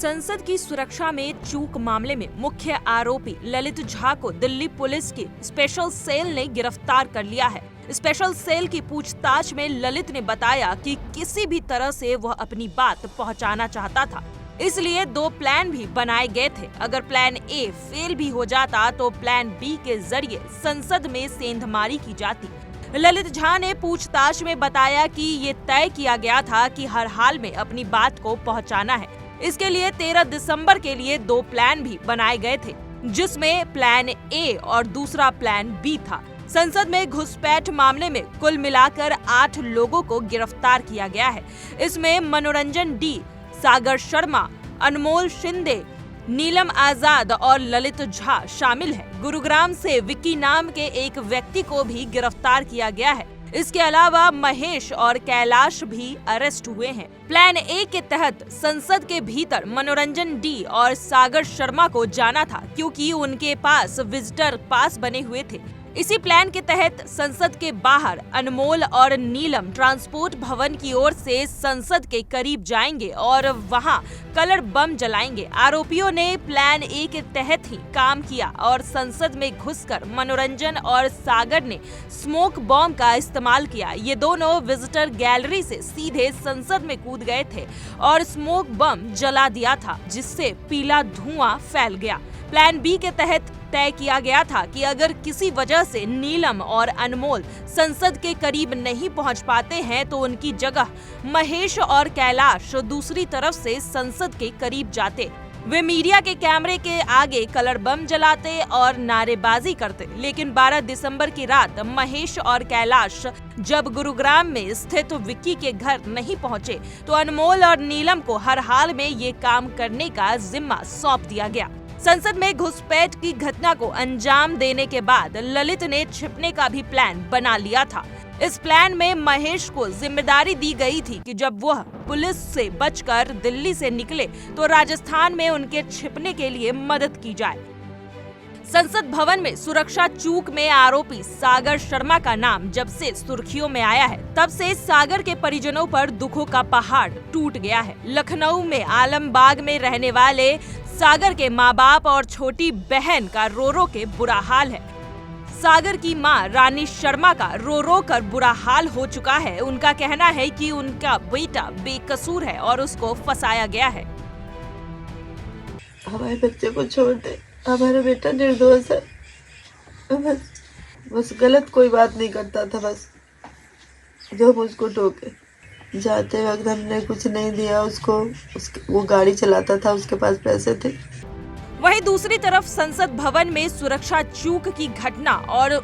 संसद की सुरक्षा में चूक मामले में मुख्य आरोपी ललित झा को दिल्ली पुलिस की स्पेशल सेल ने गिरफ्तार कर लिया है। स्पेशल सेल की पूछताछ में ललित ने बताया कि किसी भी तरह से वह अपनी बात पहुंचाना चाहता था, इसलिए 2 प्लान भी बनाए गए थे। अगर प्लान ए फेल भी हो जाता तो प्लान बी के जरिए संसद में सेंधमारी की जाती। ललित झा ने पूछताछ में बताया कि ये तय किया गया था कि हर हाल में अपनी बात को पहुंचाना है। इसके लिए 13 दिसंबर के लिए 2 प्लान भी बनाए गए थे, जिसमें प्लान ए और दूसरा प्लान बी था। संसद में घुसपैठ मामले में कुल मिलाकर 8 लोगों को गिरफ्तार किया गया है। इसमें मनोरंजन डी, सागर शर्मा, अनमोल शिंदे, नीलम आजाद और ललित झा शामिल हैं। गुरुग्राम से विक्की नाम के एक व्यक्ति को भी गिरफ्तार किया गया है। इसके अलावा महेश और कैलाश भी अरेस्ट हुए हैं। प्लान ए के तहत संसद के भीतर मनोरंजन डी और सागर शर्मा को जाना था, क्योंकि उनके पास विजिटर पास बने हुए थे। इसी प्लान के तहत संसद के बाहर अनमोल और नीलम ट्रांसपोर्ट भवन की ओर से संसद के करीब जाएंगे और वहां कलर बम जलाएंगे। आरोपियों ने प्लान ए के तहत ही काम किया और संसद में घुसकर मनोरंजन और सागर ने स्मोक बॉम्ब का इस्तेमाल किया। ये दोनों विजिटर गैलरी से सीधे संसद में कूद गए थे और स्मोक बम जला दिया था, जिससे पीला धुआं फैल गया। प्लान बी के तहत तय किया गया था कि अगर किसी वजह से नीलम और अनमोल संसद के करीब नहीं पहुंच पाते हैं तो उनकी जगह महेश और कैलाश दूसरी तरफ से संसद के करीब जाते। वे मीडिया के कैमरे के आगे कलर बम जलाते और नारेबाजी करते। लेकिन 12 दिसंबर की रात महेश और कैलाश जब गुरुग्राम में स्थित विक्की के घर नहीं पहुंचे तो अनमोल और नीलम को हर हाल में ये काम करने का जिम्मा सौंप दिया गया। संसद में घुसपैठ की घटना को अंजाम देने के बाद ललित ने छिपने का भी प्लान बना लिया था। इस प्लान में महेश को जिम्मेदारी दी गई थी कि जब वह पुलिस से बचकर दिल्ली से निकले तो राजस्थान में उनके छिपने के लिए मदद की जाए। संसद भवन में सुरक्षा चूक में आरोपी सागर शर्मा का नाम जब से सुर्खियों में आया है, तब से सागर के परिजनों पर दुखों का पहाड़ टूट गया है। लखनऊ में आलमबाग में रहने वाले सागर के माँ बाप और छोटी बहन का रो रो के बुरा हाल है। सागर की माँ रानी शर्मा का रो रो कर बुरा हाल हो चुका है। उनका कहना है कि उनका बेटा बेकसूर है और उसको फंसाया गया है। हमारे बच्चे को छोड़ दे, हमारा बेटा निर्दोष है। बस गलत कोई बात नहीं करता था, बस जो मुझको टोके। जाते वक्त हमने कुछ नहीं दिया उसको, वो गाड़ी चलाता था, उसके पास पैसे थे। वहीं दूसरी तरफ संसद भवन में सुरक्षा चूक की घटना और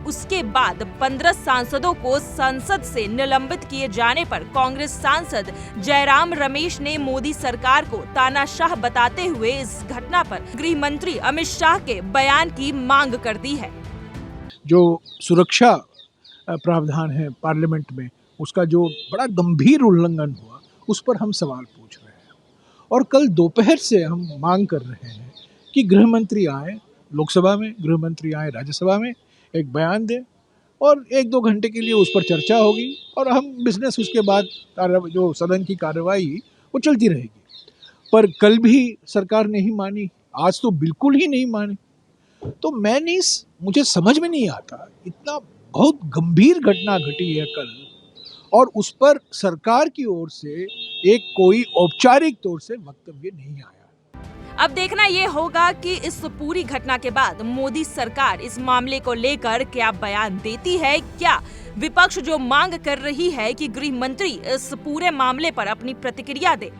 उसके बाद 15 सांसदों को संसद से निलंबित किए जाने पर कांग्रेस सांसद जयराम रमेश ने मोदी सरकार को तानाशाह बताते हुए इस घटना पर गृह मंत्री अमित शाह के बयान की मांग कर दी है। जो सुरक्षा प्रावधान है पार्लियामेंट में, उसका जो बड़ा गंभीर उल्लंघन हुआ, उस पर हम सवाल पूछ रहे हैं। और कल दोपहर से हम मांग कर रहे हैं कि गृह मंत्री आए लोकसभा में, गृह मंत्री आए राज्यसभा में, एक बयान दें और 1-2 घंटे के लिए उस पर चर्चा होगी और हम बिजनेस उसके बाद जो सदन की कार्रवाई वो चलती रहेगी। पर कल भी सरकार नहीं मानी, आज तो बिल्कुल ही नहीं मानी। तो मुझे समझ में नहीं आता, इतना बहुत गंभीर घटना घटी है कल और उस पर सरकार की ओर से एक कोई औपचारिक तौर से वक्तव्य नहीं आया। अब देखना ये होगा कि इस पूरी घटना के बाद मोदी सरकार इस मामले को लेकर क्या बयान देती है। क्या विपक्ष जो मांग कर रही है कि गृह मंत्री इस पूरे मामले पर अपनी प्रतिक्रिया दे,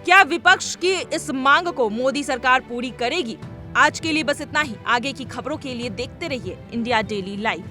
क्या विपक्ष की इस मांग को मोदी सरकार पूरी करेगी? आज के लिए बस इतना ही। आगे की खबरों के लिए देखते रहिए इंडिया डेली लाइव।